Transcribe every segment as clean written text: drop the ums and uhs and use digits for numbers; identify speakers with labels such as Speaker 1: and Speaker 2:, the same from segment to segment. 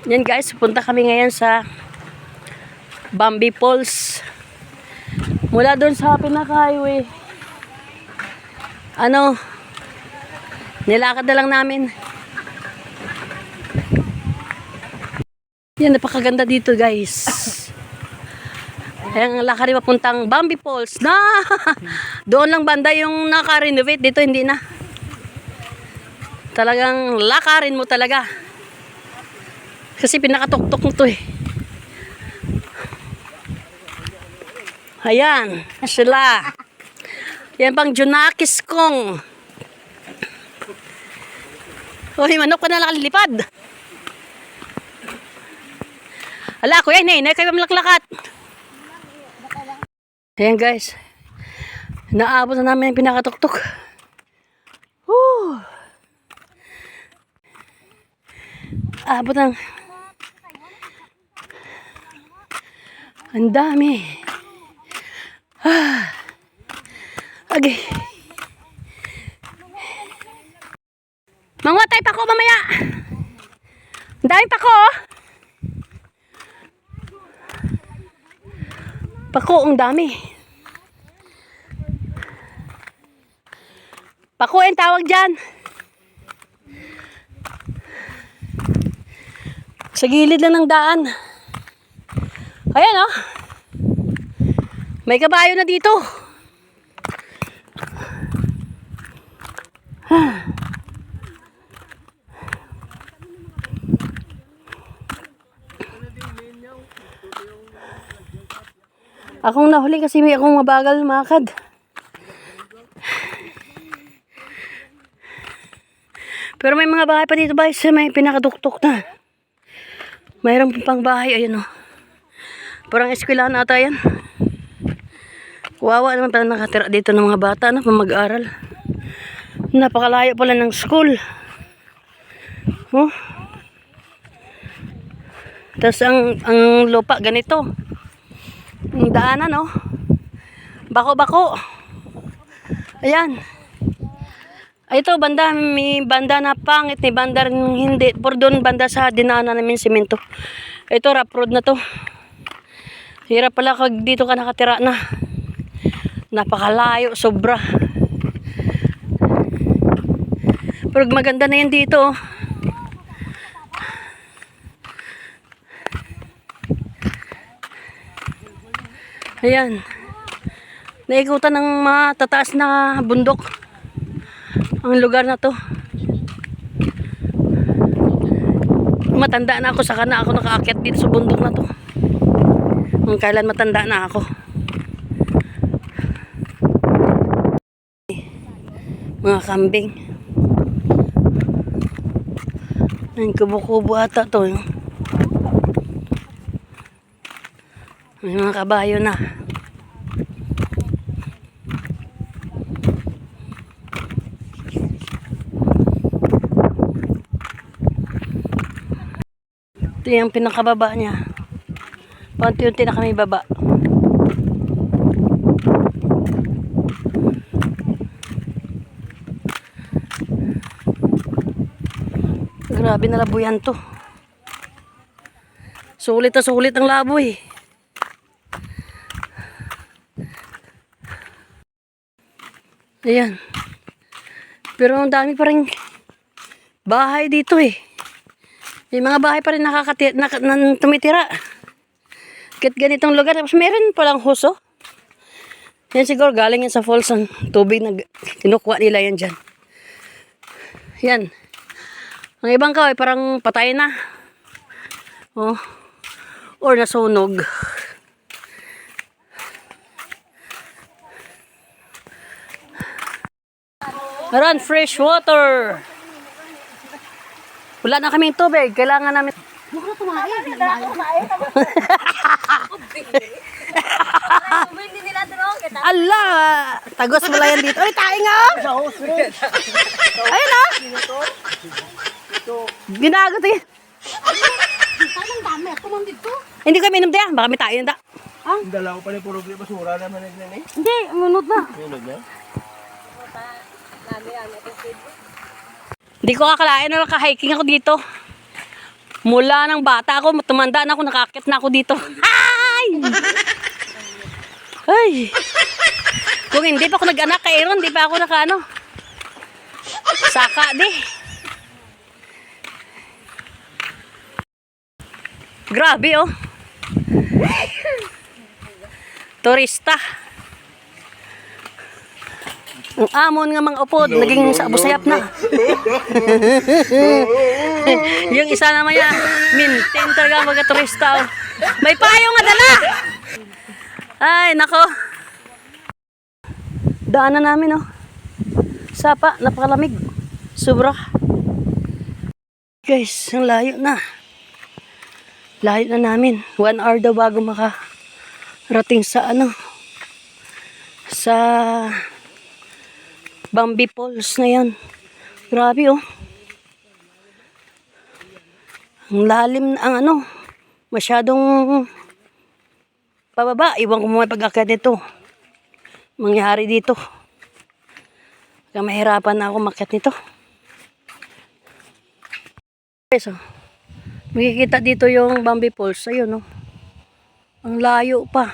Speaker 1: Yan guys, punta kami ngayon sa Bambi Falls. Mula doon sa pinaka-highway. Nilakad na lang namin. Yan, napakaganda dito guys. Ayan, lakarin papuntang Bambi Falls na doon lang banda yung naka-renovate. Dito hindi na. Talagang lakarin mo talaga. Kasi pinakatuktok mo to eh. Ayan, sila. Yan pang Junakis kong. Uy, manok ka na nakalilipad. Ala, kuya, nay kayo mamlaklakat. Ayan guys. Naabot na namin yung pinakatuktok. Woo! Abot ng... Ang dami. Okay. Mangwatay pa ko mamaya. Ang dami pa ko. Pako, ang dami. Pako ang tawag dyan. Sa gilid lang ng daan. Ayan oh. May kabayo na dito. Akong nahuli kasi may akong mabagal makad. Pero may mga bahay pa dito guys, may pinakatuktok na. Mayroon pang bahay, ayun oh. Parang eskwelahan ata yan. Kuwawa naman pala nakatira dito ng mga bata na mag-aral. Napakalayo pala ng school. Oh. Tapos ang lupa ganito. Ang daanan oh. Bako-bako. Ayan. Ito banda, may banda na pangit, may banda rin hindi. Por doon banda sa dinaanan namin simento. Ito rough road na to. Hirap pala kag dito ka nakatira na. Napakalayo, sobra. Pero maganda na yan dito. Ayan. Naikutan ng matataas na bundok ang lugar na to. Matanda na ako, saka na ako nakaakyat dito sa bundok na to. Kung kailan matanda na ako. Mga kambing. Ang kubo-kubo ata to. May mga kabayo na. Ito yung pinakababa niya. Paunti-unti na kami baba. Grabe na labuyan to. Sulit na sulit ang laboy. Ayan. Pero ang dami pa rin bahay dito eh. May mga bahay pa rin tumitira. Kahit ganitong lugar. Tapos meron palang huso. Yan siguro galing yan sa falls ang tubig na kinukuha nila yan dyan. Yan. Ang ibang kahoy parang patay na. Oh. Or nasunog. Run fresh water. Wala na kaming tubig. Kailangan namin...
Speaker 2: Huwag na tumain.
Speaker 1: Ala! Tagos mo lang yan dito. Ay, tayo nga! Ayun ah! Ginagot eh.
Speaker 2: Parang dami. Ako man dito.
Speaker 1: Hindi ko minom diyan. Baka may tayo na.
Speaker 3: Ang dalaw pa ni puro basura naman nagnan eh.
Speaker 2: Hindi, munod na.
Speaker 3: Munod na.
Speaker 1: Hindi ko akalain na naka-hiking ako dito. Mula ng bata ako, tumanda na ako, nakakit na ako dito. Ay! Ay! Kung hindi pa ako nag-anak kay Aaron, hindi pa ako nakaano. Saka di. Grabe oh. Turista. Ang amon nga mga upod, naging sa busayap na. Yung isa naman yan, maintain talaga mga turista. Oh. May payo nga dala. Ay, nako. Daanan namin oh. Sapa, napakalamig. Sobra. Guys, ang layo na. Layo na namin. 1 hour daw bago makarating sa ano. Sa Bambi Falls na yan. Grabe oh. Ang lalim na ang ano. Masyadong pababa. Iwan ko mo may pag-akyat nito. Mangyari dito. Kaya mahirapan na ako makyat nito. So, makikita dito yung Bambi Falls. Ayun, oh. Ang layo pa.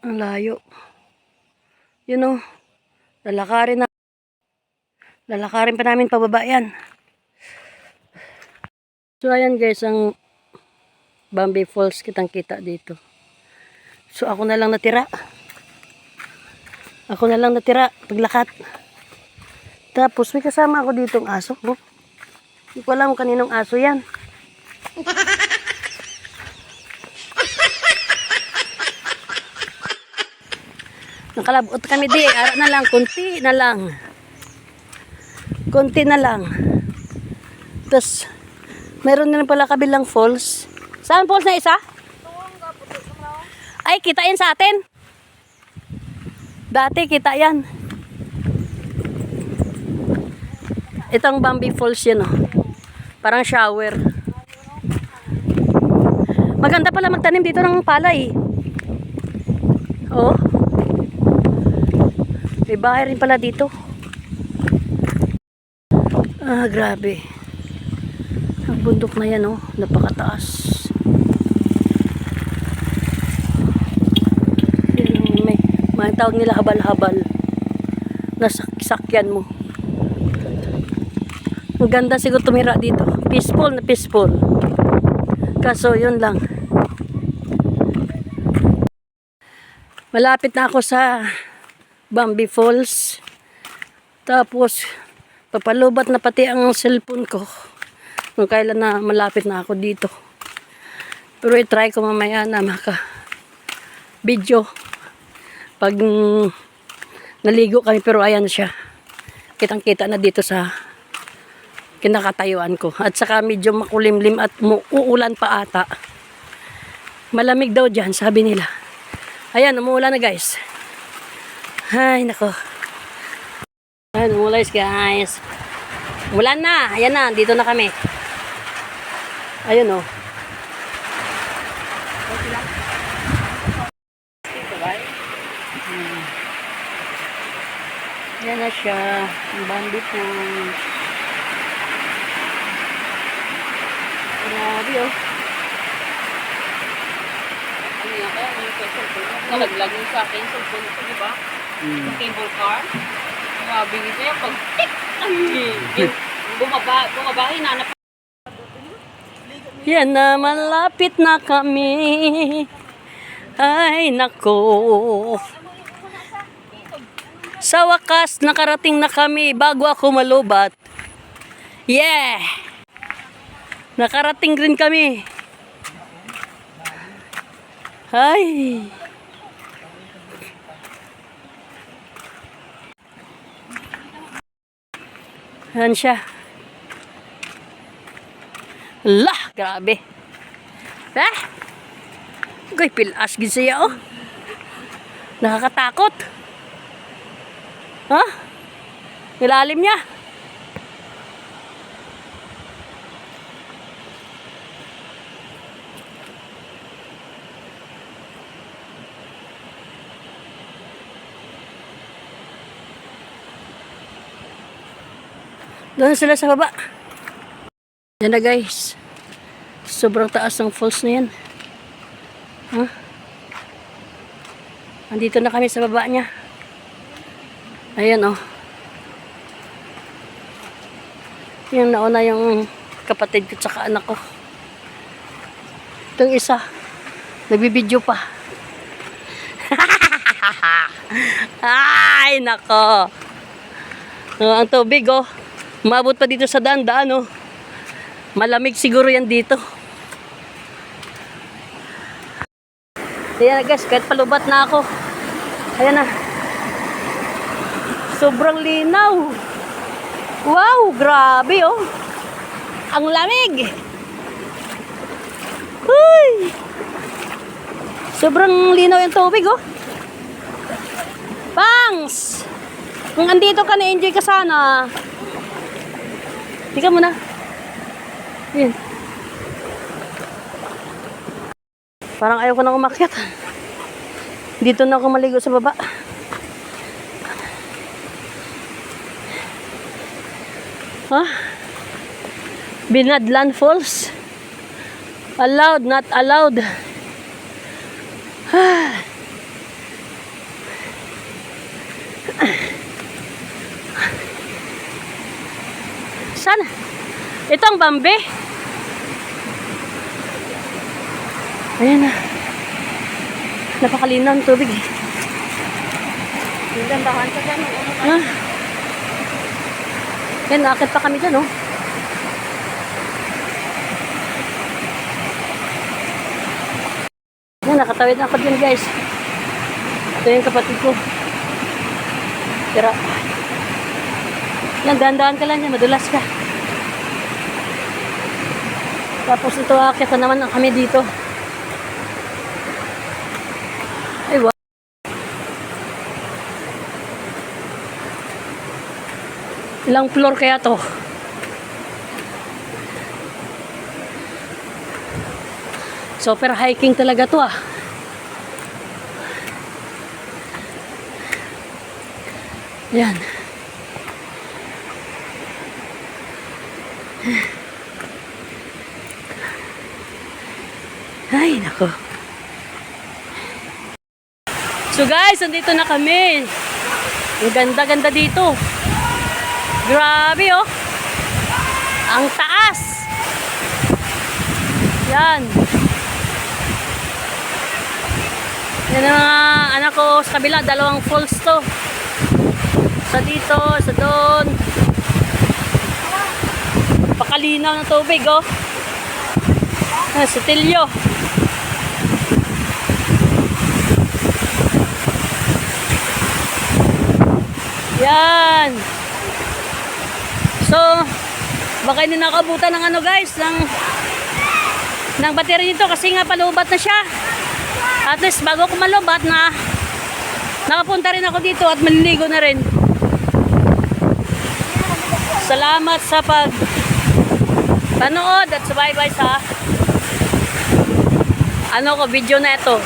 Speaker 1: Ang layo. Yun, oh. Lalakarin pa namin pababa yan. So, ayan guys, ang Bambi Falls kitang-kita dito. So, ako na lang natira. Paglakad. Tapos may kasama ako ditong aso. Oh. Hindi ko alam kaninong aso yan. Nakalabot kami di. Ara na lang. Kunti na lang. Tapos meron din pala kabilang falls. Saan falls na isa? Ay, kita yan sa atin. Dati kita yan. Itong Bambi Falls yun, oh. Parang shower. Maganda pala magtanim dito ng palay. Oh. May bahay rin pala dito. Ah, grabe. Ang bundok na yan, oh. Napakataas. May tawag nila habal-habal. Nasakyan mo. Ang ganda siguro tumira dito. Peaceful na peaceful. Kaso yun lang. Malapit na ako sa Bambi Falls. Tapos papalubat na pati ang cellphone ko. Kung kailan na malapit na ako dito. Pero i-try ko mamaya na video. Pag naligo kami, pero ayan siya. Kitang-kita na dito sa kinakatayuan ko. At saka medyo makulimlim at uulan pa ata. Malamig daw dyan, sabi nila. Ayan, umuulan na guys. Ay, nako. Ayan, umuulan guys. Ulan na. Ayan na, dito na kami. Ayun oh. Yan na siya, ang Bambi Falls. Grabe oh.
Speaker 2: Ano yan kaya? Ano yung cellphone? Nalaglag yung sa akin, cellphone ko, di ba? Yung cable car. Grabe ito yan. Pag tik! Bumaba, hinanap.
Speaker 1: Yan na, malapit na kami. Ay, nako. Sa wakas, nakarating na kami bago ako malubat. Yeah! Nakarating rin kami. Ay! Ayan siya. Lah! Grabe. Ah! Goy, pilas gid siya oh. Nakakatakot. Ha? Ilalim niya. Doon sila sa baba. Yan na guys. Sobrang taas ng falls na yan. Huh? Andito na kami sa baba niya. Ayan oh. Yung nauna yung kapatid ko tsaka anak ko. Itong isa. Nagbibideo pa. Ay, nako. Ang tubig, oh. Umabot pa dito sa daan, oh. Malamig siguro yan dito. Ayan, guys, kahit palubat na ako. Ayan na. Sobrang linaw. Wow, grabe, oh. Ang lamig. Uy. Sobrang linaw yung tubig, oh. Pangs! Kung andito ka, na-enjoy ka sana. Tika mo na. Ayan. Parang ayaw ko nang umakyat. Dito na ako maligo sa baba. Ha? Binadlan Falls. Allowed, not allowed. Sana? Ito ang Bambi. Ayan na. Napakalinaw ang tubig eh.
Speaker 2: Gandahan ka dyan.
Speaker 1: Ha? Yan, nakakit pa kami dyan, oh. Yan, nakatawid ako dyan, guys. Ito yung kapatid ko. Tira. Yan, dahan-dahan ka lang yan, madulas ka. Tapos ito, akit na naman kami dito. Ay, wow. Ilang floor kaya to? Super hiking talaga to, ah. Yan. Ay, nako. So guys, nandito na kami. Ang ganda-ganda dito. Grabe, oh. Ang taas. Yan. Yan ang mga anak ko sa kabila. Dalawang falls to. Sa dito, sa doon. Pakalinaw ng tubig, oh. Sa Tilyo. Yan. So, baka hindi nakabutan ng ano guys, ng battery nito kasi nga palubat na siya. At least bago ko malubat na nakapunta rin ako dito at maliligo na rin. Salamat sa panood at subaybay sa video na ito.